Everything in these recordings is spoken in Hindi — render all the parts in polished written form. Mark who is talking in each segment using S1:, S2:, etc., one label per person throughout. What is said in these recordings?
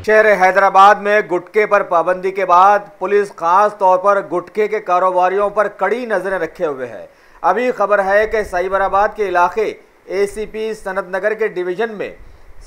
S1: शहर हैदराबाद में गुटखे पर पाबंदी के बाद पुलिस खास तौर पर गुटखे के कारोबारियों पर कड़ी नजरें रखे हुए है। अभी खबर है कि साइबराबाद के इलाके एसीपी सनत नगर के डिवीजन में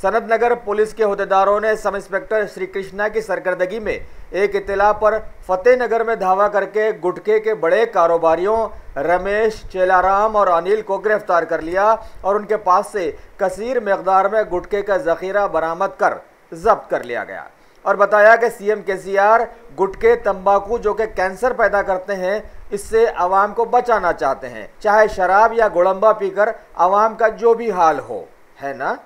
S1: सनत नगर पुलिस के अहदेदारों ने सब इंस्पेक्टर श्री कृष्णा की सरकर्दगी में एक इत्तला पर फतेह नगर में धावा करके गुटखे के बड़े कारोबारियों रमेश, चेलाराम और अनिल को गिरफ्तार कर लिया और उनके पास से कसीर मकदार में गुटखे का जखीरा बरामद कर जब्त कर लिया गया और बताया कि सीएम केसीआर गुटखे तंबाकू जो कि कैंसर पैदा करते हैं इससे आवाम को बचाना चाहते हैं, चाहे शराब या गोड़ंबा पीकर आवाम का जो भी हाल हो, है ना।